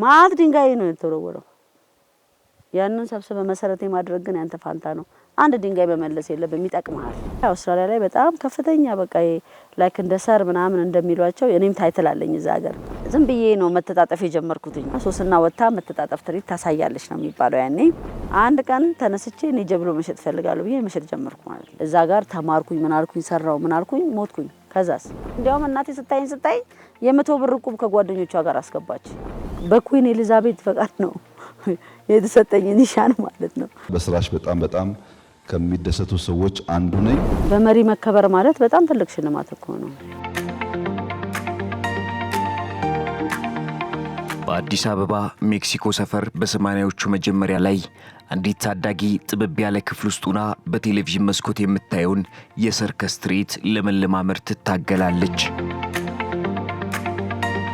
ማት ድንጋይ ነው የተወረወረው። ያንን ሰብስበ መሰረት የማድረግ ግን ያንተ ፋንታ ነው። አንድ ድንጋይ በመለስ የለብም ይጠቅማል። አውስትራሊያ ላይ በጣም ከፍተኛ በቃ ላይክ እንደ ሰር ምናምን እንደሚሏቸው እኔም ታይትል አለኝ እዛ ሀገር። ዝም ብዬ ነው መተጣጠፍ የጀመርኩትኝ። ሶስና ወጣ መተጣጠፍ ትርኢት ታሳያለች ነው የሚባለው። ያኔ አንድ ቀን ተነስቼ እኔ ጀብሎ መሸጥ ፈልጋለሁ ብዬ መሸጥ ጀመርኩ ማለት ነው። እዛ ጋር ተማርኩኝ፣ ምን አልኩኝ፣ ሰራው፣ ምን አልኩኝ፣ ሞትኩኝ። ከዛስ እንዲያውም እናቴ ስታይኝ የ100 ብር ቁብ ከጓደኞቿ ጋር አስገባች። በኩዊን ኤሊዛቤት ፈቃድ ነው የተሰጠኝ ኒሻን ማለት ነው። በስራሽ በጣም ከሚደሰቱ ሰዎች አንዱ ነኝ። በመሪ መከበር ማለት በጣም ትልቅ ሽልማት እኮ ነው። በአዲስ አበባ ሜክሲኮ ሰፈር በ80ዎቹ መጀመሪያ ላይ አንዲት ታዳጊ ጥበብ ያለ ክፍል ውስጥ ሆና በቴሌቪዥን መስኮት የምታየውን የሰርከስ ትርኢት ለመለማመድ ትታገላለች።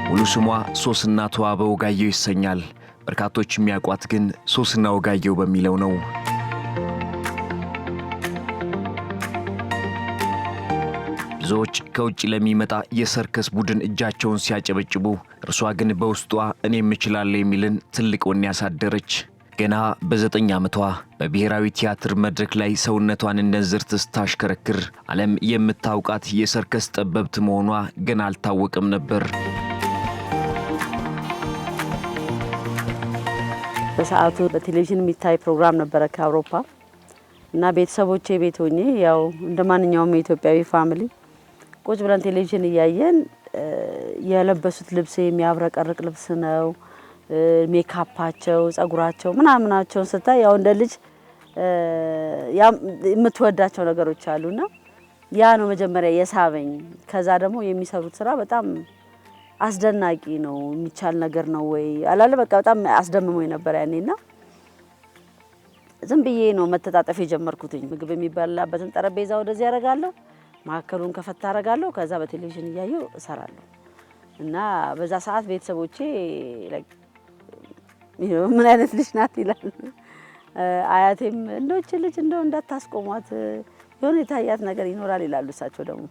ሙሉ ስሟ ሶስና ተዋበው ወጋየሁ ይሰኛል። በርካቶች የሚያውቋት ግን ሶስና ወጋየሁ በሚለው ነው። ብዙዎች ከውጭ ለሚመጣ የሰርከስ ቡድን እጃቸውን ሲያጨበጭቡ፣ እርሷ ግን በውስጧ እኔም እችላለሁ የሚልን ትልቅ ወኔ ያሳደረች። ገና በ9 ዓመቷ በብሔራዊ ቲያትር መድረክ ላይ ሰውነቷን እንደ እንዝርት ስታሽከረክር ዓለም የምታውቃት የሰርከስ ጠበብት መሆኗ ገና አልታወቀም ነበር። በሰዓቱ በቴሌቪዥን የሚታይ ፕሮግራም ነበረ ከአውሮፓ እና ቤተሰቦቼ ቤት ሆኜ ያው እንደማንኛውም የኢትዮጵያዊ ፋሚሊ ቁጭ ብለን ቴሌቪዥን እያየን የለበሱት ልብስ የሚያብረቀርቅ ልብስ ነው። ሜካፓቸው፣ ጸጉራቸው ምናምናቸውን ስታይ ያው እንደ ልጅ የምትወዳቸው ነገሮች አሉና ያ ነው መጀመሪያ የሳበኝ። ከዛ ደግሞ የሚሰሩት ስራ በጣም አስደናቂ ነው። የሚቻል ነገር ነው ወይ አላለ በቃ በጣም አስደምሞኝ ነበር ያኔና ዝም ብዬ ነው መተጣጠፍ የጀመርኩትኝ። ምግብ የሚበላበትን ጠረጴዛ ወደዚህ ያረጋለሁ፣ ማከሉን ከፈታ አረጋለሁ፣ ከዛ በቴሌቪዥን እያየሁ እሰራለሁ። እና በዛ ሰዓት ቤተሰቦቼ ምን አይነት ልጅ ናት ይላል። አያቴም እንደውች ልጅ እንደው እንዳታስቆሟት የሆነ የታያት ነገር ይኖራል ይላሉ እሳቸው ደግሞ።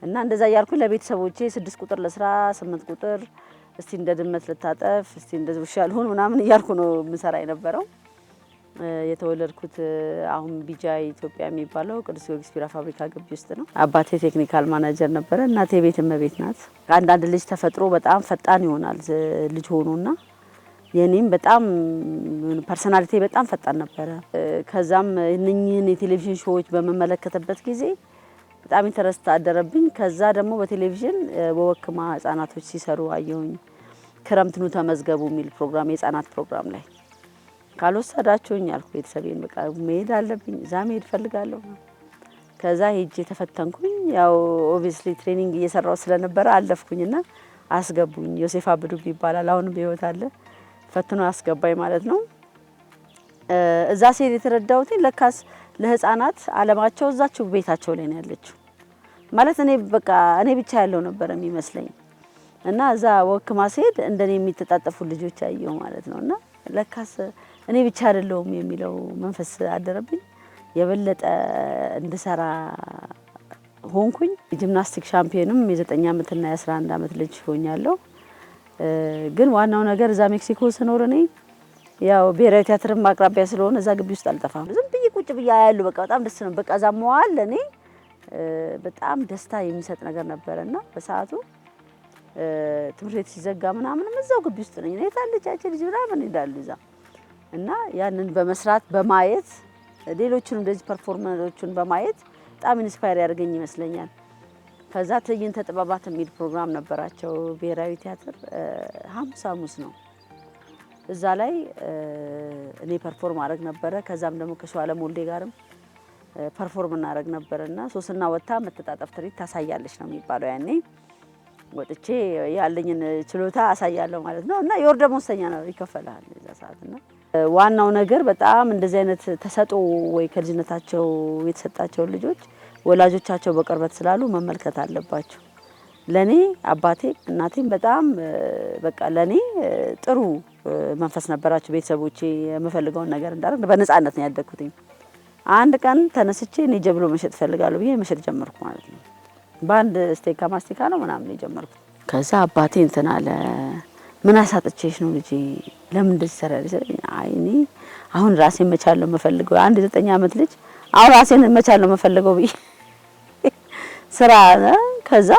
እና እንደዛ ያልኩ ለቤተሰቦቼ 6 ቁጥር ለስራ 8 ቁጥር እስቲ እንደ ድመት ልታጠፍ እስቲ እንደዚህ ውሻ ልሁን ምናምን እያልኩ ነው ምሰራ የነበረው። የተወለድኩት አሁን ቢጃ ኢትዮጵያ የሚባለው ቅዱስ ጊዮርጊስ ቢራ ፋብሪካ ግቢ ውስጥ ነው። አባቴ ቴክኒካል ማናጀር ነበረ፣ እናቴ ቤት እመቤት ናት። አንዳንድ ልጅ ተፈጥሮ በጣም ፈጣን ይሆናል ልጅ ሆኖና የኔም በጣም ፐርሰናሊቲ በጣም ፈጣን ነበረ። ከዛም እነኚህን የቴሌቪዥን ሾዎች በመመለከተበት ጊዜ በጣም ኢንተረስት አደረብኝ። ከዛ ደግሞ በቴሌቪዥን በወክማ ህፃናቶች ሲሰሩ አየሁኝ። ክረምት ኑ ተመዝገቡ የሚል ፕሮግራም የህፃናት ፕሮግራም ላይ ካልወሰዳችሁኝ አልኩ ቤተሰቤን በቃ መሄድ አለብኝ፣ እዛ መሄድ ፈልጋለሁ። ከዛ ሄጄ ተፈተንኩኝ። ያው ኦብቪስሊ ትሬኒንግ እየሰራው ስለነበረ አለፍኩኝና አስገቡኝ። ዮሴፍ አብዱ ይባላል፣ አሁን በህይወት አለ። ፈትኖ አስገባኝ ማለት ነው። እዛ ሲሄድ የተረዳሁት ለካስ ለህፃናት አለማቸው እዛቸው ቤታቸው ላይ ነው ያለችው ማለት እኔ በቃ እኔ ብቻ ያለው ነበር የሚመስለኝ። እና እዛ ወክማ ሲሄድ እንደኔ የሚተጣጠፉ ልጆች አየሁ ማለት ነውና ለካስ እኔ ብቻ አይደለሁም የሚለው መንፈስ አደረብኝ። የበለጠ እንድሰራ ሆንኩኝ። ጂምናስቲክ ሻምፒዮንም የ9 ዓመትና የ11 ዓመት ልጅ ሆኛለሁ። ግን ዋናው ነገር እዛ ሜክሲኮ ስኖር እኔ ያው ብሔራዊ ቲያትርም አቅራቢያ ስለሆነ እዛ ግቢ ውስጥ አልጠፋም። ዝም ብዬ ቁጭ ብዬ ያያሉ በቃ በጣም ደስ ነው። በቃ እዛ መዋል ለኔ በጣም ደስታ የሚሰጥ ነገር ነበርና በሰዓቱ ትምህርት ቤት ሲዘጋ ምናምን እዛው ግቢ ውስጥ ነኝ። እኔ ታለቻቸው ልጅ ምናምን ይላሉ እዛ እና ያንን በመስራት በማየት ሌሎችንም እንደዚህ ፐርፎርማንሶችን በማየት በጣም ኢንስፓየር ያደርገኝ ይመስለኛል። ከዛ ትዕይንተ ጥበባት የሚል ፕሮግራም ነበራቸው ብሔራዊ ቲያትር ሐሙስ ነው። እዛ ላይ እኔ ፐርፎርም አደረግ ነበረ። ከዛም ደግሞ ከሸዋለም ወልዴ ጋርም ፐርፎርም እናደርግ ነበርና ሶስና ወጣ መተጣጠፍ ትርኢት ታሳያለች ነው የሚባለው። ያኔ ወጥቼ ያለኝን ችሎታ አሳያለሁ ማለት ነው። እና የወር ደመወዝተኛ ነው ይከፈላል እዛ ሰዓትና ዋናው ነገር በጣም እንደዚህ አይነት ተሰጦ ወይ ከልጅነታቸው የተሰጣቸው ልጆች ወላጆቻቸው በቅርበት ስላሉ መመልከት አለባቸው። ለኔ አባቴ እናቴም በጣም በቃ ለኔ ጥሩ መንፈስ ነበራቸው። ቤተሰቦቼ የምፈልገውን ነገር እንዳደረግ በነፃነት ነው ያደግኩትኝ። አንድ ቀን ተነስቼ እኔ ጀብሎ መሸጥ ፈልጋለሁ ብዬ መሸጥ ጀመርኩ ማለት ነው። በአንድ ስቴካ ማስቲካ ነው ምናምን የጀመርኩት። ከዛ አባቴ እንትን አለ ምን አሳጥቼሽ ነው ልጄ ለምን እንደዚህ ሰራለሽ? አይ እኔ አሁን ራሴን መቻል ነው የምፈልገው። አንድ 9 ዓመት ልጅ አሁን ራሴን መቻል ነው የምፈልገው ብዬ ስራ ከዛ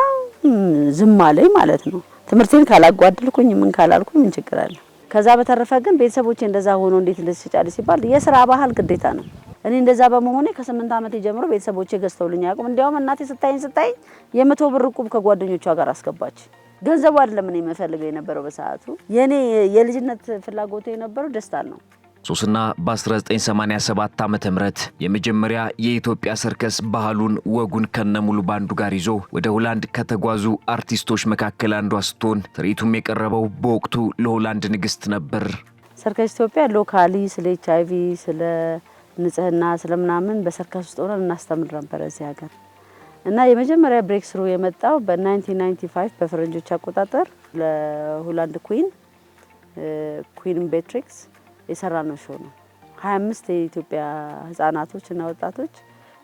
ዝም አለኝ ማለት ነው። ትምህርቴን ካላጓደልኩኝ ምን ካላልኩኝ ምን ችግር አለ? ከዛ በተረፈ ግን ቤተሰቦቼ እንደዛ ሆኖ እንዴት እንደዚህ ሲጫል ሲባል የስራ ባህል ግዴታ ነው። እኔ እንደዛ በመሆኔ ከ8 ዓመቴ ጀምሮ ቤተሰቦቼ ገዝተውልኝ ያቁም። እንዲያውም እናቴ ስታይኝ የ100 ብር ቁብ ከጓደኞቿ ጋር አስገባች። ገንዘቡ አይደለም እኔ የምፈልገው የነበረው በሰዓቱ የኔ የልጅነት ፍላጎቴ የነበረው ደስታ ነው። ሶስና በ1987 ዓመተ ምህረት የመጀመሪያ የኢትዮጵያ ሰርከስ ባህሉን ወጉን ከነሙሉ ባንዱ ጋር ይዞ ወደ ሆላንድ ከተጓዙ አርቲስቶች መካከል አንዷ ስትሆን ትርኢቱም የቀረበው በወቅቱ ለሆላንድ ንግስት ነበር። ሰርከስ ኢትዮጵያ ሎካሊ ስለ HIV ስለ ንጽህና ስለምናምን በሰርከስ ውስጥ ሆነን እናስተምር ነበር እዚህ ሀገር እና የመጀመሪያ ብሬክ ስሩ የመጣው በ1995 በፈረንጆች አቆጣጠር ለሆላንድ ኩዊን ቤትሪክስ የሰራነው ሾው ነው። 25 የኢትዮጵያ ህፃናቶች እና ወጣቶች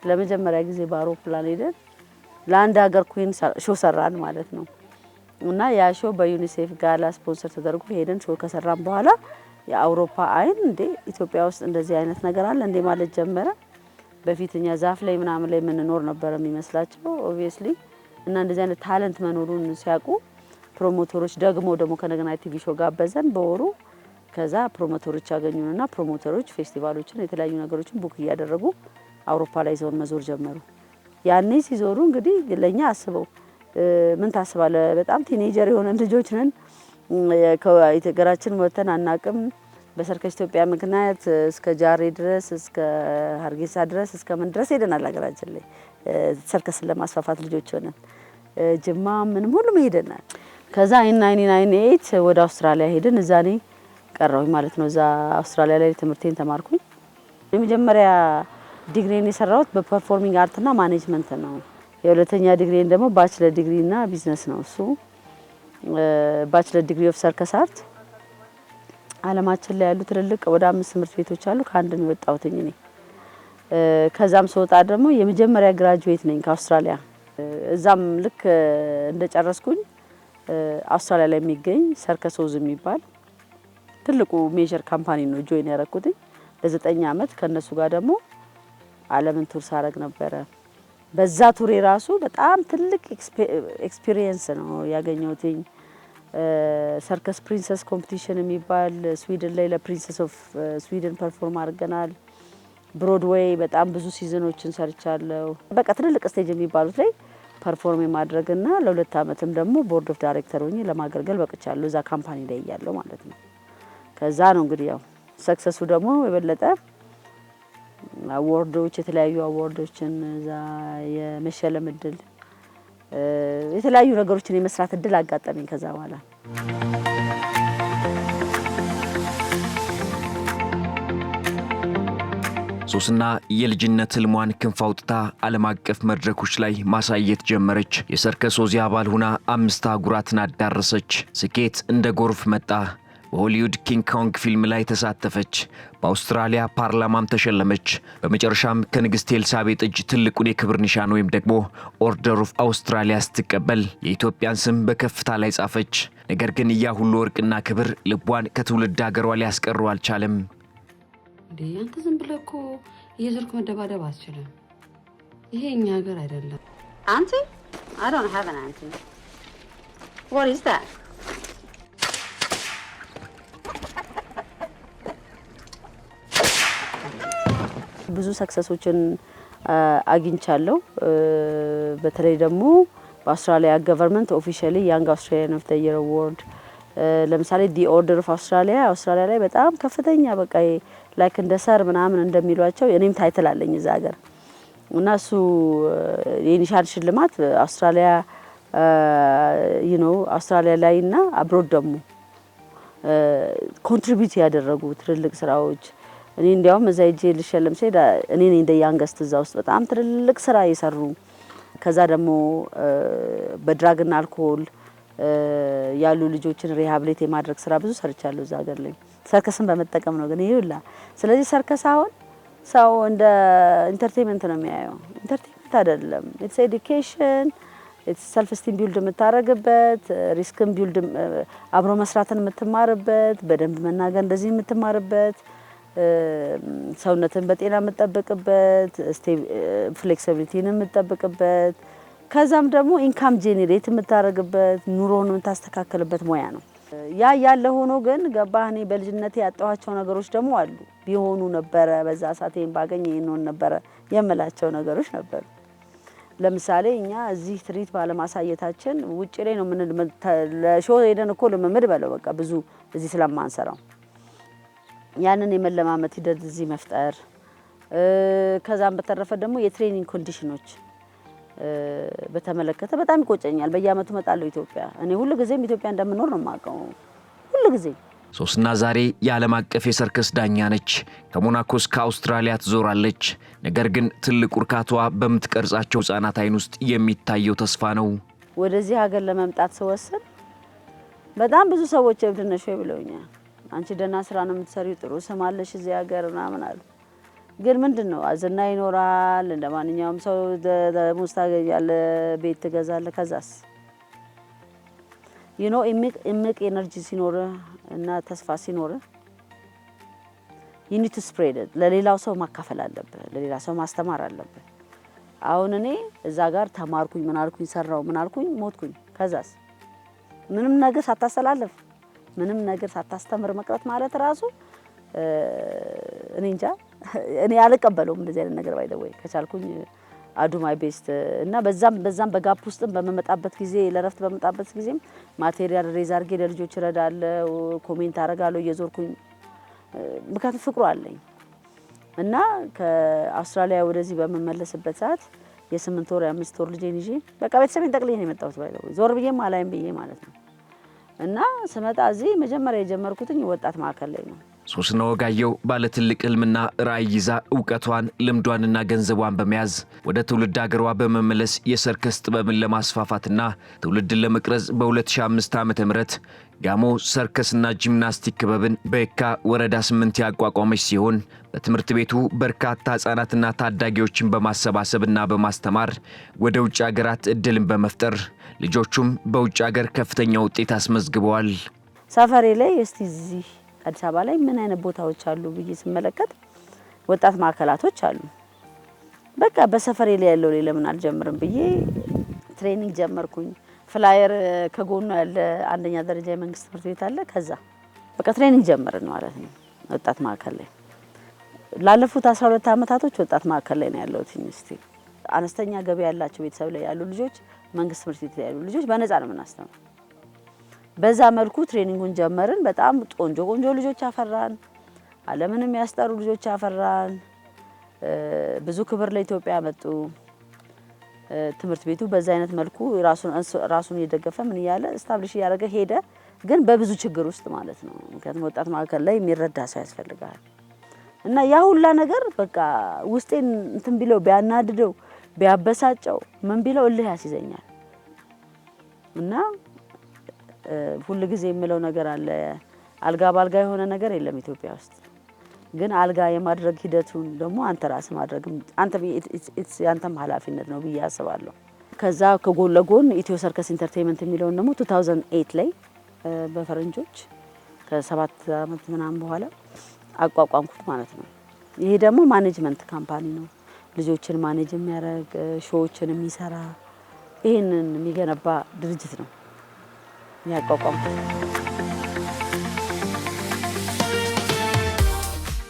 ለመጀመሪያ ጊዜ በአውሮፕላን ሄደን ለአንድ ሀገር ኩዊን ሾው ሰራን ማለት ነው እና ያ ሾው በዩኒሴፍ ጋላ ስፖንሰር ተደርጎ ሄደን ሾው ከሰራን በኋላ የአውሮፓ አይን እንዴ ኢትዮጵያ ውስጥ እንደዚህ አይነት ነገር አለ እንዴ ማለት ጀመረ። በፊትኛ ዛፍ ላይ ምናምን ላይ የምንኖር ነበር የሚመስላቸው ኦብቪየስሊ እና እንደዚህ አይነት ታለንት መኖሩን ሲያውቁ ፕሮሞተሮች ደግሞ ከነገና ቲቪ ሾው ጋበዘን በወሩ። ከዛ ፕሮሞተሮች ያገኙንና ፕሮሞተሮች ፌስቲቫሎችን የተለያዩ ነገሮችን ቡክ እያደረጉ አውሮፓ ላይ ዞን መዞር ጀመሩ። ያኔ ሲዞሩ እንግዲህ ለኛ አስበው ምን ታስባለ? በጣም ቲኔጀር የሆነ ልጆች ነን። ከሀገራችን ወጥተን አናቅም። በሰርከስ ኢትዮጵያ ምክንያት እስከ ጃሬ ድረስ እስከ ሀርጌሳ ድረስ እስከ ምን ድረስ ሄደናል። ሀገራችን ላይ ሰርከስን ለማስፋፋት ልጆች ሆነን ጅማ ምንም ሁሉም ሄደናል። ከዛ 1998 ወደ አውስትራሊያ ሄደን እዛ እኔ ቀረሁኝ ማለት ነው። እዛ አውስትራሊያ ላይ ትምህርቴን ተማርኩኝ። የመጀመሪያ ዲግሪን የሰራሁት በፐርፎርሚንግ አርትና ማኔጅመንት ነው። የሁለተኛ ዲግሪን ደግሞ ባችለር ዲግሪና ቢዝነስ ነው። እሱ ባችለር ዲግሪ ኦፍ ሰርከስ አርት አለማችን ላይ ያሉ ትልልቅ ወደ 5 ትምህርት ቤቶች አሉ። ከአንድ ነው የወጣሁትኝ እኔ። ከዛም ስወጣ ደግሞ የመጀመሪያ ግራጁዌት ነኝ ከአውስትራሊያ። እዛም ልክ እንደጨረስኩኝ አውስትራሊያ ላይ የሚገኝ ሰርከስ ኦዝ የሚባል ትልቁ ሜጀር ካምፓኒ ነው ጆይን ያደረኩትኝ ለ9 ዓመት። ከነሱ ጋር ደግሞ ዓለምን ቱር ሳረግ ነበረ። በዛ ቱር ራሱ በጣም ትልቅ ኤክስፒሪየንስ ነው ያገኘሁትኝ። ሰርከስ ፕሪንሰስ ኮምፒቲሽን የሚባል ስዊድን ላይ ለፕሪንሰስ ኦፍ ስዊድን ፐርፎርም አድርገናል። ብሮድዌይ በጣም ብዙ ሲዝኖችን ሰርቻለሁ። በቃ ትልልቅ ስቴጅ የሚባሉት ላይ ፐርፎርም የማድረግና ለ2 ዓመትም ደግሞ ቦርድ ኦፍ ዳይሬክተር ሆኜ ለማገልገል በቅቻለሁ እዛ ካምፓኒ ላይ ያለው ማለት ነው። ከዛ ነው እንግዲህ ያው ሰክሰሱ ደግሞ የበለጠ አዋርዶች የተለያዩ አዋርዶችን እዛ የመሸለም እድል የተለያዩ ነገሮችን የመስራት እድል አጋጠመኝ ከዛ በኋላ። ሶስና የልጅነት ህልሟን ክንፍ አውጥታ ዓለም አቀፍ መድረኮች ላይ ማሳየት ጀመረች። የሰርከስ ኦዝ አባል ሆና 5 አህጉራትን አዳረሰች። ስኬት እንደ ጎርፍ መጣ። በሆሊውድ ኪንግ ኮንግ ፊልም ላይ ተሳተፈች። በአውስትራሊያ ፓርላማም ተሸለመች። በመጨረሻም ከንግስት ኤልሳቤጥ እጅ ትልቁን የክብር ኒሻን ወይም ደግሞ ኦርደር ኦፍ አውስትራሊያ ስትቀበል የኢትዮጵያን ስም በከፍታ ላይ ጻፈች። ነገር ግን ያ ሁሉ ወርቅና ክብር ልቧን ከትውልድ ሀገሯ ሊያስቀረው አልቻለም። አንተ ዝም ብለህ እኮ እየዞርክ መደባደብ አትችልም። ይሄ እኛ ሀገር አይደለም። አንቲ I don't have an auntie. What is that? ብዙ ሰክሰሶችን አግኝቻለሁ። በተለይ ደግሞ በአውስትራሊያ ገቨርንመንት ኦፊሻሊ ያንግ አውስትራሊያን ኦፍ ዘ ኢየር አዋርድ ለምሳሌ ዲ ኦርደር ኦፍ አውስትራሊያ ላይ በጣም ከፍተኛ በቃ ላይክ እንደ ሰር ምናምን እንደሚሏቸው እኔም ታይትል አለኝ እዛ ሀገር እና እሱ የኒሻን ሽልማት አውስትራሊያ አውስትራሊያ ላይና አብሮድ ደግሞ ኮንትሪቢዩት ያደረጉ ትልልቅ ስራዎች እኔ እንዲያውም እዛ ሄጄ ልሸለም ሲሄድ እኔ ነኝ እንደ ያንገስት እዛ ውስጥ በጣም ትልልቅ ስራ የሰሩ። ከዛ ደግሞ በድራግና አልኮል ያሉ ልጆችን ሪሃብሊት የማድረግ ስራ ብዙ ሰርቻለሁ እዛ ሀገር ላይ ሰርከስን በመጠቀም ነው። ግን ይሁላ ስለዚህ ሰርከስ አሁን ሰው እንደ ኢንተርቴይንመንት ነው የሚያየው። ኢንተርቴይንመንት አይደለም፣ ኢትስ ኤዱኬሽን ሰልፍ ስቲም ቢልድ የምታረግበት ሪስክን ቢልድ አብሮ መስራትን የምትማርበት በደንብ መናገር እንደዚህ የምትማርበት ሰውነትን በጤና የምትጠብቅበት ፍሌክሲቢሊቲን የምትጠብቅበት ከዛም ደግሞ ኢንካም ጄኔሬት የምታረግበት ኑሮን የምታስተካክልበት ሙያ ነው። ያ ያለ ሆኖ ግን ገባህ እኔ በልጅነቴ ያጣኋቸው ነገሮች ደግሞ አሉ። ቢሆኑ ነበረ በዛ ሰዓቴን ባገኘ ይኖር ነበረ የምላቸው ነገሮች ነበሩ። ለምሳሌ እኛ እዚህ ትርኢት ባለማሳየታችን ውጪ ላይ ነው ምን ለሾው ሄደን እኮ ልምምድ በለው በቃ ብዙ እዚህ ስለማንሰራው ያንን የመለማመት ሂደት እዚህ መፍጠር ከዛም በተረፈ ደግሞ የትሬኒንግ ኮንዲሽኖች በተመለከተ በጣም ይቆጨኛል። በየአመቱ መጣለው ኢትዮጵያ እኔ ሁሉ ጊዜም ኢትዮጵያ እንደምኖር ነው የማውቀው ሁሉ ጊዜ። ሶስና ዛሬ የዓለም አቀፍ የሰርከስ ዳኛ ነች። ከሞናኮ እስከ አውስትራሊያ ትዞራለች። ነገር ግን ትልቁ እርካታዋ በምትቀርጻቸው ህጻናት አይን ውስጥ የሚታየው ተስፋ ነው። ወደዚህ ሀገር ለመምጣት ስወስን በጣም ብዙ ሰዎች እብድ ነሽ ብለውኛል። አንቺ ደህና ስራ ነው የምትሰሪው፣ ጥሩ ስም አለሽ እዚህ ሀገር ምናምን አሉ። ግን ምንድነው አዝና ይኖራል እንደማንኛውም ሰው ደሞዝ ታገኛለህ፣ ቤት ትገዛለህ። ከዛስ እምቅ ኤነርጂ ሲኖር እና ተስፋ ሲኖር you need to spread it ለሌላው ሰው ማካፈል አለብህ፣ ለሌላ ሰው ማስተማር አለብህ። አሁን እኔ እዛ ጋር ተማርኩኝ ምን አልኩኝ ሰራው ምን አልኩኝ ሞትኩኝ። ከዛስ ምንም ነገር ሳታስተላልፍ ምንም ነገር ሳታስተምር መቅረት ማለት ራሱ እኔ እንጃ እኔ አልቀበለውም እንደዚህ አይነት ነገር ባይደወይ ከቻልኩኝ አዱ ማይ ቤስት እና በዛም በጋፕ ውስጥም በመመጣበት ጊዜ ለረፍት በመጣበት ጊዜም ማቴሪያል ሬዝ አርጌ ለልጆች ረዳለው ኮሜንት አረጋለው እየዞርኩኝ ምክንያቱም ፍቅሩ አለኝ እና ከአውስትራሊያ ወደዚህ በመመለስበት ሰዓት የ8 ወር የ5 ወር ልጄን ይዤ በቃ ቤተሰቤን ጠቅልዬ ነው የመጣሁት ባይደወይ ዞር ብዬም አላይም ብዬ ማለት ነው። እና ስመጣ እዚህ መጀመሪያ የጀመርኩትኝ ወጣት ማዕከል ላይ ነው። ሶስና ወጋየሁ ባለ ትልቅ ህልምና ራዕይ ይዛ እውቀቷን ልምዷንና ገንዘቧን በመያዝ ወደ ትውልድ ሀገሯ በመመለስ የሰርከስ ጥበብን ለማስፋፋትና ትውልድን ለመቅረጽ በ2005 ዓ.ም ጋሞ ሰርከስና ጂምናስቲክ ክበብን በየካ ወረዳ 8 ያቋቋመች ሲሆን በትምህርት ቤቱ በርካታ ህጻናትና ታዳጊዎችን በማሰባሰብና በማስተማር ወደ ውጭ ሀገራት እድልን በመፍጠር ልጆቹም በውጭ ሀገር ከፍተኛ ውጤት አስመዝግበዋል። ሰፈሬ ላይ እስቲ እዚህ አዲስ አበባ ላይ ምን አይነት ቦታዎች አሉ ብዬ ስመለከት ወጣት ማዕከላቶች አሉ። በቃ በሰፈሬ ላይ ያለው ላይ ለምን አልጀምርም ብዬ ትሬኒንግ ጀመርኩኝ። ፍላየር ከጎኑ ያለ አንደኛ ደረጃ የመንግስት ትምህርት ቤት አለ። ከዛ በቃ ትሬኒንግ ጀመርን ማለት ነው ወጣት ማዕከል ላይ። ላለፉት 12 አመታቶች ወጣት ማዕከል ላይ ነው ያለሁት። እስቲ አነስተኛ ገቢ ያላቸው ቤተሰብ ላይ ያሉ ልጆች መንግስት ትምህርት ቤት ላይ ያሉ ልጆች በነፃ ነው የምናስተምረው። በዛ መልኩ ትሬኒንጉን ጀመርን። በጣም ቆንጆ ልጆች አፈራን። ዓለምንም ያስጠሩ ልጆች አፈራን። ብዙ ክብር ለኢትዮጵያ መጡ። ትምህርት ቤቱ በዛ አይነት መልኩ ራሱን እየደገፈ ምን ያለ ስታብሊሽ ያደረገ ሄደ። ግን በብዙ ችግር ውስጥ ማለት ነው። ምክንያቱም ወጣት ማዕከል ላይ የሚረዳ ሰው ያስፈልጋል። እና ያ ሁላ ነገር በቃ ውስጤን እንትን ቢለው ቢያናድደው ቢያበሳጨው ምን ቢለው እልህ ያስይዘኛል። እና ሁሉ ጊዜ የምለው ነገር አለ አልጋ ባልጋ የሆነ ነገር የለም ኢትዮጵያ ውስጥ። ግን አልጋ የማድረግ ሂደቱን ደግሞ አንተ ራስ ማድረግ ያንተም ኃላፊነት ነው ብዬ አስባለሁ። ከዛ ከጎን ለጎን ኢትዮ ሰርከስ ኢንተርቴይንመንት የሚለውን ደግሞ 2008 ላይ በፈረንጆች ከ7 አመት ምናምን በኋላ አቋቋምኩት ማለት ነው። ይሄ ደግሞ ማኔጅመንት ካምፓኒ ነው። ልጆችን ማኔጅ የሚያደርግ ሾዎችን የሚሰራ ይሄንን የሚገነባ ድርጅት ነው ያቋቋምኩት።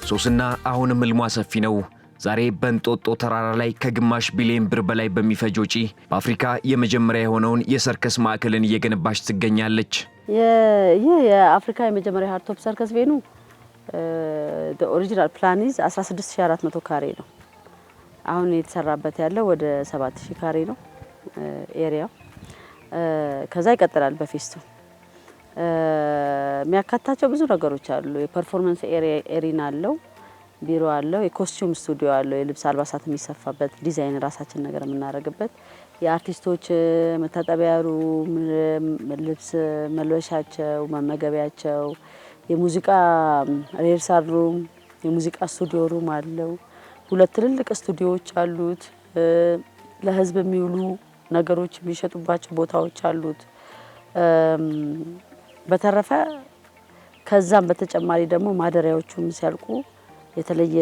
ሶስና አሁንም ህልሟ ሰፊ ነው። ዛሬ በእንጦጦ ተራራ ላይ ከግማሽ ቢሊዮን ብር በላይ በሚፈጅ ወጪ በአፍሪካ የመጀመሪያ የሆነውን የሰርከስ ማዕከልን እየገነባች ትገኛለች። ይህ የአፍሪካ የመጀመሪያ ሃርቶፕ ሰርከስ ቬኑ ኦሪጂናል ፕላኒዝ 16400 ካሬ ነው። አሁን የተሰራበት ያለው ወደ 7000 ካሬ ነው ኤሪያው። ከዛ ይቀጥላል በፌስቱ የሚያካታቸው ብዙ ነገሮች አሉ። የፐርፎርማንስ ኤሪና አለው፣ ቢሮ አለው፣ የኮስቲዩም ስቱዲዮ አለው፣ የልብስ አልባሳት የሚሰፋበት ዲዛይን ራሳችን ነገር የምናደርግበት፣ የአርቲስቶች መታጠቢያ ሩም፣ ልብስ መልበሻቸው፣ መመገቢያቸው፣ የሙዚቃ ሪሄርሳል ሩም፣ የሙዚቃ ስቱዲዮ ሩም አለው። 2 ትልልቅ ስቱዲዮዎች አሉት። ለህዝብ የሚውሉ ነገሮች የሚሸጡባቸው ቦታዎች አሉት። በተረፈ ከዛም በተጨማሪ ደግሞ ማደሪያዎቹም ሲያልቁ የተለየ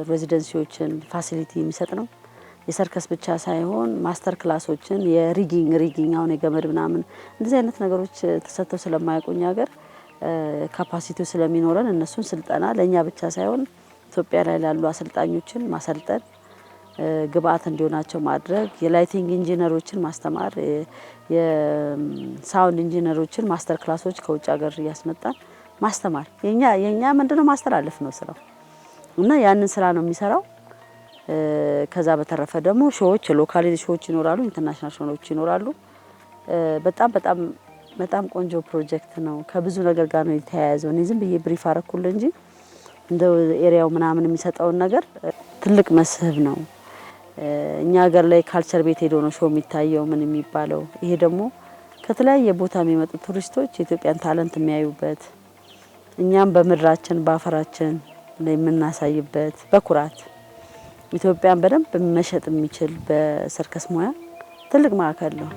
ሬዚደንሲዎችን ፋሲሊቲ የሚሰጥ ነው። የሰርከስ ብቻ ሳይሆን ማስተር ክላሶችን የሪጊንግ አሁን የገመድ ምናምን እንደዚህ አይነት ነገሮች ተሰጥተው ስለማያውቁኝ ሀገር ካፓሲቲው ስለሚኖረን እነሱን ስልጠና ለእኛ ብቻ ሳይሆን ኢትዮጵያ ላይ ላሉ አሰልጣኞችን ማሰልጠን ግብአት እንዲሆናቸው ማድረግ፣ የላይቲንግ ኢንጂነሮችን ማስተማር፣ የሳውንድ ኢንጂነሮችን ማስተር ክላሶች ከውጭ ሀገር እያስመጣን ማስተማር የኛ ምንድነው ማስተላለፍ ነው ስራው እና ያንን ስራ ነው የሚሰራው። ከዛ በተረፈ ደግሞ ሾዎች ሎካል ሾዎች ይኖራሉ፣ ኢንተርናሽናል ሾዎች ይኖራሉ። በጣም ቆንጆ ፕሮጀክት ነው። ከብዙ ነገር ጋር ነው የተያያዘው። እኔ ዝም ብዬ ብሪፍ አረኩል እንጂ እንደ ኤሪያው ምናምን የሚሰጠውን ነገር ትልቅ መስህብ ነው። እኛ ሀገር ላይ ካልቸር ቤት ሄዶ ነው ሾው የሚታየው ምን የሚባለው። ይሄ ደግሞ ከተለያየ ቦታ የሚመጡ ቱሪስቶች የኢትዮጵያን ታለንት የሚያዩበት እኛም በምድራችን በአፈራችን ላይ የምናሳይበት በኩራት ኢትዮጵያን በደንብ መሸጥ የሚችል በሰርከስ ሙያ ትልቅ ማዕከል ነው።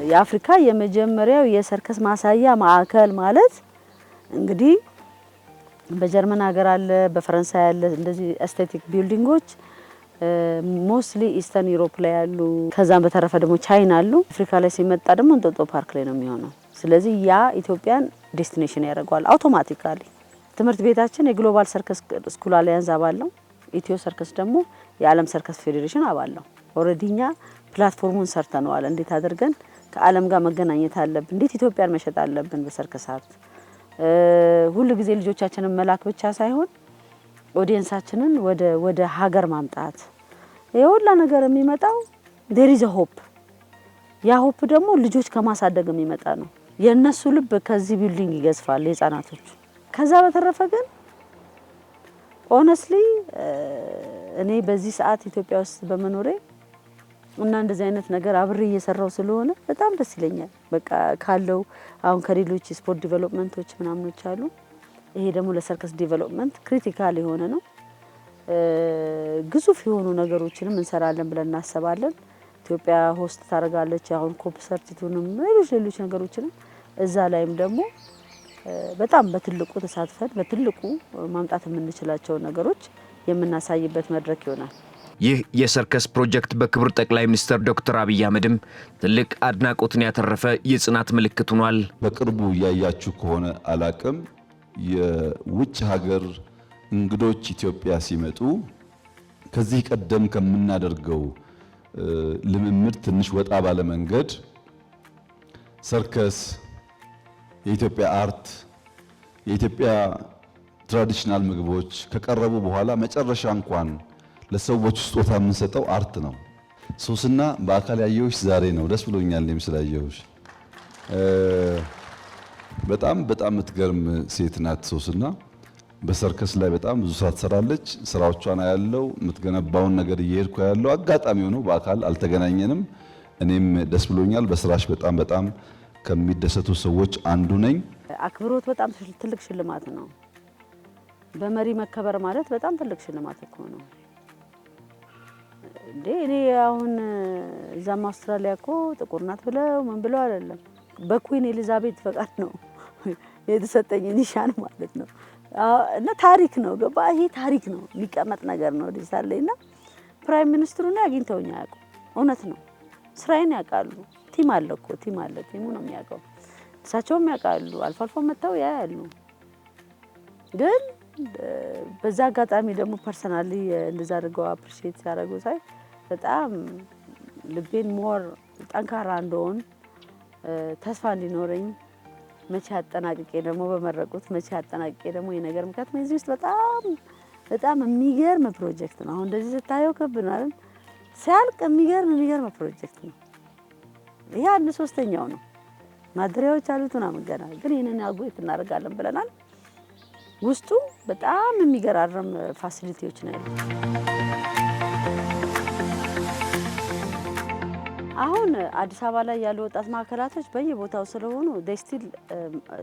የአፍሪካ የመጀመሪያው የሰርከስ ማሳያ ማዕከል ማለት እንግዲህ በጀርመን ሀገር አለ፣ በፈረንሳይ አለ። እንደዚህ ኤስቴቲክ ቢልዲንጎች ሞስትሊ ኢስተርን ዩሮፕ ላይ ያሉ፣ ከዛም በተረፈ ደግሞ ቻይና አሉ። አፍሪካ ላይ ሲመጣ ደግሞ እንጦጦ ፓርክ ላይ ነው የሚሆነው። ስለዚህ ያ ኢትዮጵያን ዴስቲኔሽን ያደርገዋል አውቶማቲካሊ። ትምህርት ቤታችን የግሎባል ሰርከስ ስኩል አሊያንስ አባል ነው። ኢትዮ ሰርከስ ደግሞ የዓለም ሰርከስ ፌዴሬሽን አባል ነው። ኦልሬዲ እኛ ፕላትፎርሙን ሰርተነዋል። እንዴት አድርገን ከዓለም ጋር መገናኘት አለብን፣ እንዴት ኢትዮጵያን መሸጥ አለብን በሰርከስ ሀብት። ሁሉ ጊዜ ልጆቻችንን መላክ ብቻ ሳይሆን ኦዲየንሳችንን ወደ ሀገር ማምጣት። የሁላ ነገር የሚመጣው ዴር ኢዝ ሆፕ። ያ ሆፕ ደግሞ ልጆች ከማሳደግ የሚመጣ ነው። የነሱ ልብ ከዚህ ቢልዲንግ ይገዝፋል የህፃናቶቹ። ከዛ በተረፈ ግን ኦነስትሊ እኔ በዚህ ሰዓት ኢትዮጵያ ውስጥ በመኖሬ እና እንደዚህ አይነት ነገር አብሬ እየሰራው ስለሆነ በጣም ደስ ይለኛል። በቃ ካለው አሁን ከሌሎች ስፖርት ዲቨሎፕመንቶች ምናምኖች አሉ። ይሄ ደግሞ ለሰርከስ ዲቨሎፕመንት ክሪቲካል የሆነ ነው። ግዙፍ የሆኑ ነገሮችንም እንሰራለን ብለን እናስባለን። ኢትዮጵያ ሆስት ታደርጋለች። አሁን ኮፕ ሰርቲቱንም ሌሎች ነገሮችንም እዛ ላይም ደግሞ በጣም በትልቁ ተሳትፈን በትልቁ ማምጣት የምንችላቸው ነገሮች የምናሳይበት መድረክ ይሆናል። ይህ የሰርከስ ፕሮጀክት በክቡር ጠቅላይ ሚኒስትር ዶክተር አብይ አህመድም ትልቅ አድናቆትን ያተረፈ የጽናት ምልክት ሆኗል። በቅርቡ እያያችሁ ከሆነ አላቅም የውጭ ሀገር እንግዶች ኢትዮጵያ ሲመጡ ከዚህ ቀደም ከምናደርገው ልምምድ ትንሽ ወጣ ባለ መንገድ ሰርከስ፣ የኢትዮጵያ አርት፣ የኢትዮጵያ ትራዲሽናል ምግቦች ከቀረቡ በኋላ መጨረሻ እንኳን ለሰዎች ስጦታ የምንሰጠው አርት ነው። ሶስና በአካል ያየሁሽ ዛሬ ነው። ደስ ብሎኛል እኔም ስላየሁሽ። በጣም የምትገርም ሴት ናት ሶስና። በሰርከስ ላይ በጣም ብዙ ስራ ትሰራለች። ስራዎቿን ያለው የምትገነባውን ነገር እየሄድኩ ያለው አጋጣሚ ሆኖ በአካል አልተገናኘንም። እኔም ደስ ብሎኛል። በስራሽ በጣም ከሚደሰቱ ሰዎች አንዱ ነኝ። አክብሮት በጣም ትልቅ ሽልማት ነው። በመሪ መከበር ማለት በጣም ትልቅ ሽልማት እኮ ነው እንዴ! እኔ አሁን እዛም አውስትራሊያ እኮ ጥቁር ናት ብለው ምን ብለው አይደለም፣ በኩዊን ኤሊዛቤት ፈቃድ ነው የተሰጠኝ ኒሻን ማለት ነው። እና ታሪክ ነው ገባ። ይሄ ታሪክ ነው፣ የሚቀመጥ ነገር ነው። ዲሳለይና ፕራይም ሚኒስትሩን አግኝተውኝ አያውቁም። እውነት ነው። ስራዬን ያውቃሉ። ቲም አለ እኮ ቲም አለ። ቲሙ ነው የሚያውቀው። እሳቸውም ያውቃሉ። አልፎ አልፎ መጥተው ያያሉ። ግን በዛ አጋጣሚ ደግሞ ፐርሰናሊ እንደዛ አድርገው አፕሪሺየት ሲያደርጉ ሳይ በጣም ልቤን ሞር ጠንካራ እንደሆን ተስፋ እንዲኖረኝ መቼ አጠናቅቄ ደግሞ በመረቁት መቼ አጠናቅቄ ደግሞ የነገር ምክንያቱም እዚህ ውስጥ በጣም የሚገርም ፕሮጀክት ነው። አሁን እንደዚህ ስታየው ከብናል ሲያልቅ የሚገርም ፕሮጀክት ነው። ይሄ 1/3 ነው። ማድሪያዎች አሉት ምናምን ገና ግን ይሄንን አጉት እናደርጋለን ብለናል። ውስጡ በጣም የሚገራረም ፋሲሊቲዎች ነው ያሉት። አሁን አዲስ አበባ ላይ ያሉ ወጣት ማዕከላቶች በየቦታው ስለሆኑ ዴስቲል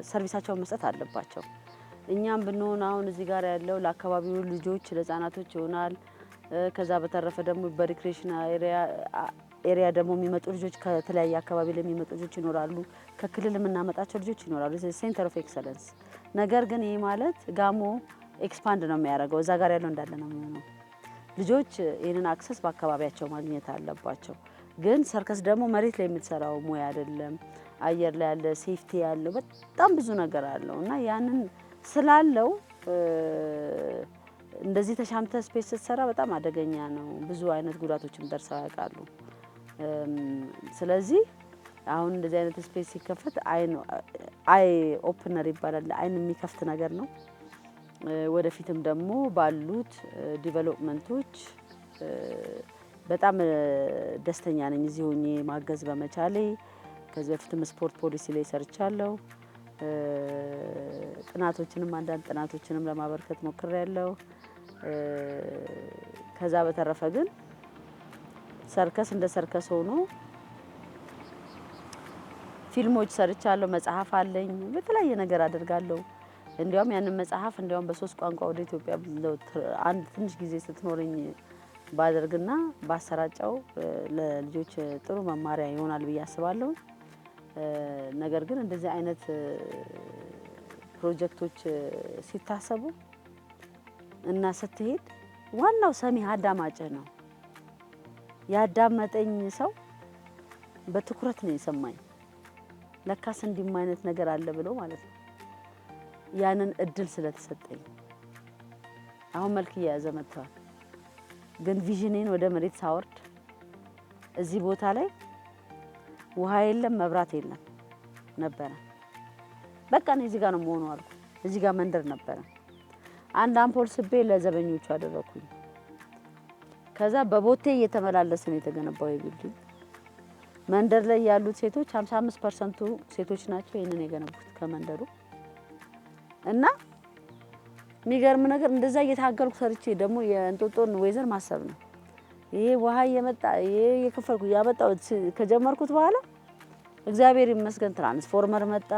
ሰርቪሳቸውን መስጠት አለባቸው። እኛም ብንሆን አሁን እዚህ ጋር ያለው ለአካባቢው ልጆች ለህፃናቶች ይሆናል። ከዛ በተረፈ ደግሞ በሪክሬሽን ኤሪያ ደግሞ የሚመጡ ልጆች ከተለያየ አካባቢ ላይ የሚመጡ ልጆች ይኖራሉ። ከክልል የምናመጣቸው ልጆች ይኖራሉ። ሴንተር ኦፍ ኤክሰለንስ። ነገር ግን ይሄ ማለት ጋሞ ኤክስፓንድ ነው የሚያደርገው። እዛ ጋር ያለው እንዳለ ነው የሚሆነው። ልጆች ይህንን አክሰስ በአካባቢያቸው ማግኘት አለባቸው። ግን ሰርከስ ደግሞ መሬት ላይ የምትሰራው ሙያ አይደለም። አየር ላይ ያለ ሴፍቲ ያለው በጣም ብዙ ነገር አለው እና ያንን ስላለው እንደዚህ ተሻምተ ስፔስ ስትሰራ በጣም አደገኛ ነው። ብዙ አይነት ጉዳቶችም ደርሰው ያውቃሉ። ስለዚህ አሁን እንደዚህ አይነት ስፔስ ሲከፈት አይ ኦፕነር ይባላል። አይን የሚከፍት ነገር ነው። ወደፊትም ደግሞ ባሉት ዲቨሎፕመንቶች በጣም ደስተኛ ነኝ እዚህ ሆኜ ማገዝ በመቻሌ። ከዚህ በፊትም ስፖርት ፖሊሲ ላይ ሰርቻለሁ። አንዳንድ ጥናቶችንም ለማበርከት ሞክሬያለሁ። ከዛ በተረፈ ግን ሰርከስ እንደ ሰርከስ ሆኖ ፊልሞች ሰርቻለሁ። መጽሐፍ አለኝ። በተለያየ ነገር አደርጋለሁ። እንዲያውም ያንን መጽሐፍ በ3 ቋንቋ ወደ ኢትዮጵያ አንድ ትንሽ ጊዜ ስትኖረኝ ባደርግና ባሰራጨው ለልጆች ጥሩ መማሪያ ይሆናል ብዬ አስባለሁ። ነገር ግን እንደዚህ አይነት ፕሮጀክቶች ሲታሰቡ እና ስትሄድ ዋናው ሰሚ አዳማጭ ነው። ያዳመጠኝ ሰው በትኩረት ነው የሰማኝ። ለካስ እንዲህ አይነት ነገር አለ ብሎ ማለት ነው። ያንን እድል ስለተሰጠኝ አሁን መልክ እየያዘ መጥቷል። ግን ቪዥኔን ወደ መሬት ሳወርድ እዚህ ቦታ ላይ ውሃ የለም መብራት የለም ነበረ። በቃ ነው እዚህ ጋር ነው መሆኑ አልኩ። እዚህ ጋር መንደር ነበረ። አንድ አምፖል ስቤ ለዘበኞቹ አደረኩኝ። ከዛ በቦቴ እየተመላለሰ ነው የተገነባው የቢልዲንግ። መንደር ላይ ያሉት ሴቶች 55% ሴቶች ናቸው ይሄንን የገነቡት ከመንደሩ። እና የሚገርም ነገር እንደዛ እየታገልኩ ሰርቼ ደግሞ የእንጦጦን ወይዘር ማሰብ ነው። ይሄ ውሃ እየመጣ ይሄ የከፈልኩ ያመጣው ከጀመርኩት በኋላ እግዚአብሔር ይመስገን ትራንስፎርመር መጣ።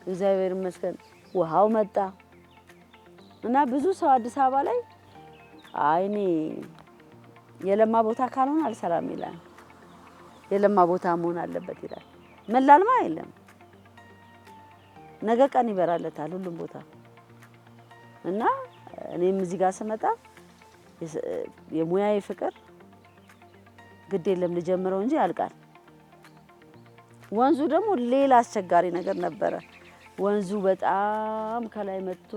እግዚአብሔር ይመስገን ውሃው መጣ። እና ብዙ ሰው አዲስ አበባ ላይ አይኔ የለማ ቦታ ካልሆነ አልሰራም ይላል። የለማ ቦታ መሆን አለበት ይላል። መላልማ የለም። ነገ ቀን ይበራለታል ሁሉም ቦታ። እና እኔም እዚህ ጋር ስመጣ የሙያዬ ፍቅር ግድ የለም ልጀምረው እንጂ ያልቃል። ወንዙ ደግሞ ሌላ አስቸጋሪ ነገር ነበረ። ወንዙ በጣም ከላይ መጥቶ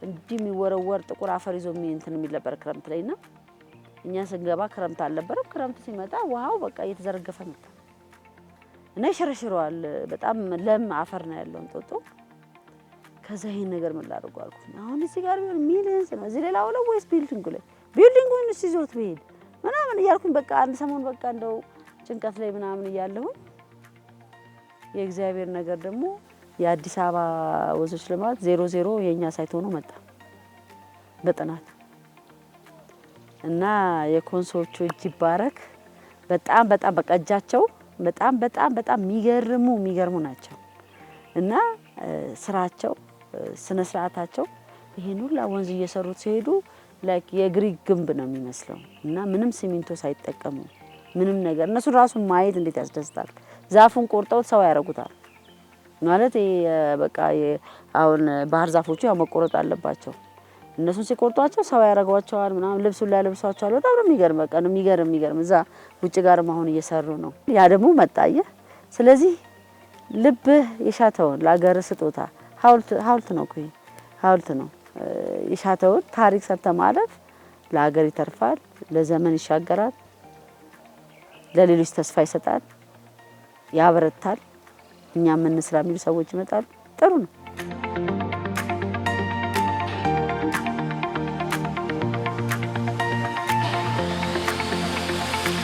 እንዲህ የሚወረወር ጥቁር አፈር ይዞ እንትን የሚል ነበር ክረምት ላይና እኛ ስንገባ ክረምት አልነበረም። ክረምት ሲመጣ ውሃው በቃ እየተዘረገፈ መጣ እና ይሸረሽረዋል። በጣም ለም አፈር ነው ያለው እንጦጦ። ከዛ ይሄን ነገር ምን ላድርጉ አልኩ። አሁን እዚህ ጋር ቢሆን ሚሊየንስ ነው እዚህ ሌላው ነው ወይስ ቢልዲንጉን ሲዞት ብሄድ ምናምን እያልኩኝ በቃ አንድ ሰሞን በቃ እንደው ጭንቀት ላይ ምናምን እያለሁ የእግዚአብሔር ነገር ደግሞ የአዲስ አበባ ወንዞች ልማት 00 የኛ ሳይት ሆኖ መጣ በጥናት እና የኮንሶቹ እጅ ይባረክ። በጣም በቃ እጃቸው በጣም የሚገርሙ ናቸው እና ስራቸው ስነ ስርዓታቸው ይሄን ሁሉ ወንዝ እየሰሩት ሲሄዱ ላይክ የግሪክ ግንብ ነው የሚመስለው እና ምንም ሲሚንቶ ሳይጠቀሙ ምንም ነገር እነሱ ራሱ ማየት እንዴት ያስደስታል። ዛፉን ቆርጠው ሰው ያረጉታል ማለት በቃ አሁን ባህር ዛፎቹ ያው መቆረጥ አለባቸው። እነሱን ሲቆርጧቸው ሰው ያረጋቸዋል ምናምን ልብሱን ላይ ለብሷቸዋል። በጣም ነው የሚገርም በቃ ነው የሚገርም እዛ ውጭ ጋርም አሁን እየሰሩ ነው። ያ ደግሞ መጣየ። ስለዚህ ልብህ የሻተውን ለአገር ስጦታ ሀውልት ነው እኮ ሀውልት ነው። የሻተውን ታሪክ ሰርተ ማለፍ ለሀገር ይተርፋል፣ ለዘመን ይሻገራል፣ ለሌሎች ተስፋ ይሰጣል፣ ያበረታል። እኛ ምን ስራ የሚሉ ሰዎች ይመጣሉ። ጥሩ ነው።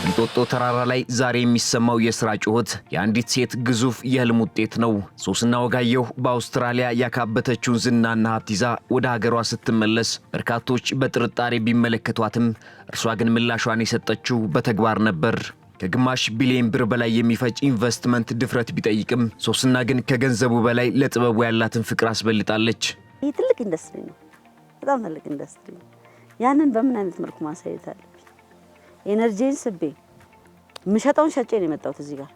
እንጦጦ ተራራ ላይ ዛሬ የሚሰማው የስራ ጩኸት የአንዲት ሴት ግዙፍ የህልም ውጤት ነው። ሶስና ወጋየሁ በአውስትራሊያ ያካበተችውን ዝናና ሀብት ይዛ ወደ ሀገሯ ስትመለስ በርካቶች በጥርጣሬ ቢመለከቷትም እርሷ ግን ምላሿን የሰጠችው በተግባር ነበር። ከግማሽ ቢሊዮን ብር በላይ የሚፈጅ ኢንቨስትመንት ድፍረት ቢጠይቅም ሶስና ግን ከገንዘቡ በላይ ለጥበቡ ያላትን ፍቅር አስበልጣለች። ይህ ትልቅ ኢንዱስትሪ ነው፣ በጣም ትልቅ ኢንዱስትሪ ነው። ያንን በምን አይነት መልኩ ማሳየት አለብኝ? ኤነርጂን ስቤ ምሸጣውን ሸጬ ነው የመጣሁት እዚህ ጋር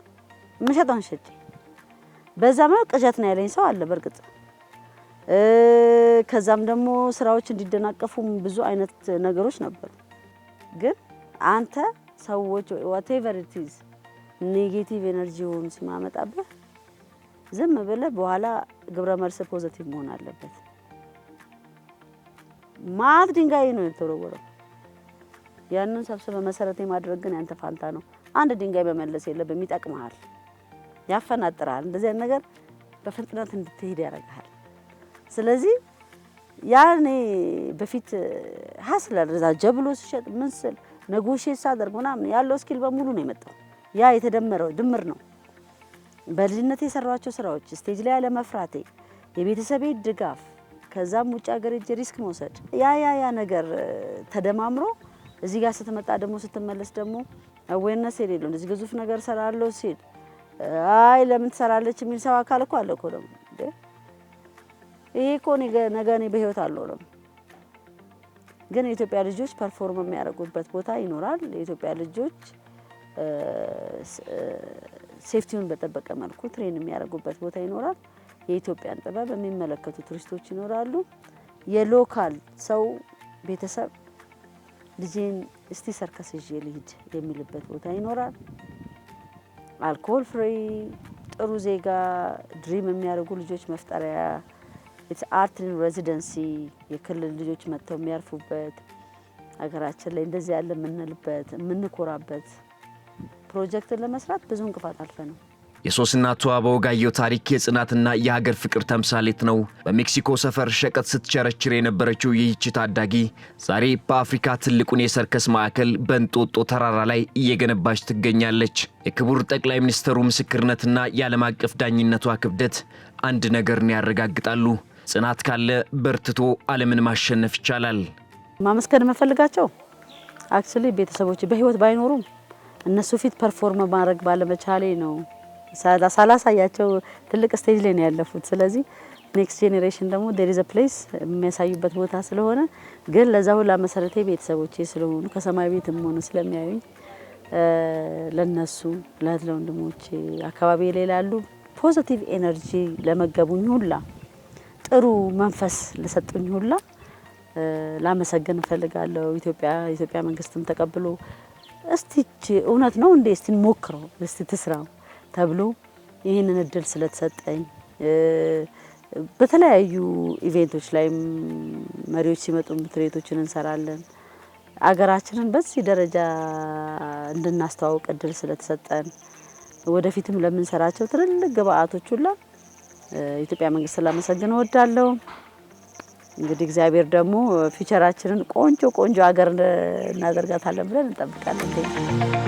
ምሸጣውን ሸጬ። በዛ ማለት ቅዠት ነው ያለኝ ሰው አለ በርግጥ። ከዛም ደግሞ ስራዎች እንዲደናቀፉም ብዙ አይነት ነገሮች ነበሩ። ግን አንተ ሰዎች whatever it is ኔጌቲቭ ኤነርጂውን ሲማመጣብህ ዝም ብለህ በኋላ ግብረ መልስ ፖዚቲቭ መሆን አለበት። ማት ድንጋይ ነው የተወረወረው። ያንን ሰብስበ መሰረቴ ማድረግ ግን ያንተ ፋንታ ነው። አንድ ድንጋይ በመለስ የለብህም፣ ይጠቅምሃል፣ ያፈናጥራል። እንደዚህ አይነት ነገር በፍጥነት እንድትሄድ ያደርጋል። ስለዚህ ያኔ በፊት ሀስለር እዛ ጀብሎ ሲሸጥ ምን ስል ነጎሼት ሳደርግ ምናምን ያለው ስኪል በሙሉ ነው የመጣው። ያ የተደመረው ድምር ነው። በልጅነት የሰራኋቸው ስራዎች፣ ስቴጅ ላይ ያለመፍራቴ፣ የቤተሰቤ ድጋፍ፣ ከዛም ውጭ ሀገር ሄጄ ሪስክ መውሰድ፣ ያ ነገር ተደማምሮ እዚህ ጋር ስትመጣ ደግሞ ስትመለስ ደግሞ አዌርነስ የሌለው እንደዚህ ግዙፍ ነገር ሰራለሁ ሲል አይ ለምን ትሰራለች የሚል ሰው አካል እኮ አለ እኮ ደግሞ ይሄ እኮ ነገ እኔ በህይወት አልኖርም። ግን የኢትዮጵያ ልጆች ፐርፎርም የሚያደርጉበት ቦታ ይኖራል። የኢትዮጵያ ልጆች ሴፍቲውን በጠበቀ መልኩ ትሬን የሚያደርጉበት ቦታ ይኖራል። የኢትዮጵያን ጥበብ የሚመለከቱ ቱሪስቶች ይኖራሉ። የሎካል ሰው ቤተሰብ ልጄን እስቲ ሰርከስ ይዤ ልሂድ የሚልበት ቦታ ይኖራል። አልኮል ፍሪ ጥሩ ዜጋ ድሪም የሚያደርጉ ልጆች መፍጠሪያ ኢትስ አርት ሬዚደንሲ የክልል ልጆች መጥተው የሚያርፉበት ሀገራችን ላይ እንደዚህ ያለ የምንልበት የምንኮራበት ፕሮጀክትን ለመስራት ብዙ እንቅፋት አልፈንም። የሶስናቷ በወጋየሁ ታሪክ የጽናትና የሀገር ፍቅር ተምሳሌት ነው። በሜክሲኮ ሰፈር ሸቀጥ ስትቸረችር የነበረችው ይህች ታዳጊ ዛሬ በአፍሪካ ትልቁን የሰርከስ ማዕከል በእንጦጦ ተራራ ላይ እየገነባች ትገኛለች። የክቡር ጠቅላይ ሚኒስትሩ ምስክርነትና የዓለም አቀፍ ዳኝነቷ ክብደት አንድ ነገርን ያረጋግጣሉ። ጽናት ካለ በርትቶ ዓለምን ማሸነፍ ይቻላል። ማመስገን የምፈልጋቸው አክቹሊ ቤተሰቦች በህይወት ባይኖሩም እነሱ ፊት ፐርፎርም ማድረግ ባለመቻሌ ነው። ሳላሳያቸው ትልቅ ስቴጅ ላይ ነው ያለፉት። ስለዚህ ኔክስት ጄኔሬሽን ደግሞ there is a place የሚያሳዩበት ቦታ ስለሆነ ግን ለዛ ሁላ መሰረቴ ቤተሰቦቼ ስለሆኑ ከሰማይ ቤትም ሆነ ስለሚያዩኝ ለነሱ ለእህት ለወንድሞቼ አካባቢ ላይ ላሉ ፖዚቲቭ ኤነርጂ ለመገቡኝ ሁላ ጥሩ መንፈስ ለሰጡኝ ሁላ ላመሰግን እፈልጋለሁ። ኢትዮጵያ መንግስትም ተቀብሎ እስቲ እውነት ነው እንዴ እስቲ ሞክረው እስቲ ትስራው ተብሎ ይህንን እድል ስለተሰጠኝ በተለያዩ ኢቨንቶች ላይ መሪዎች ሲመጡ ትርኢቶችን እንሰራለን። አገራችንን በዚህ ደረጃ እንድናስተዋውቅ እድል ስለተሰጠን ወደፊትም ለምንሰራቸው ትልልቅ ግብአቶች ሁላ ኢትዮጵያ መንግስት ላመሰግን እወዳለሁ። እንግዲህ እግዚአብሔር ደግሞ ፊውቸራችንን ቆንጆ ሀገር እናደርጋታለን ብለን እንጠብቃለን።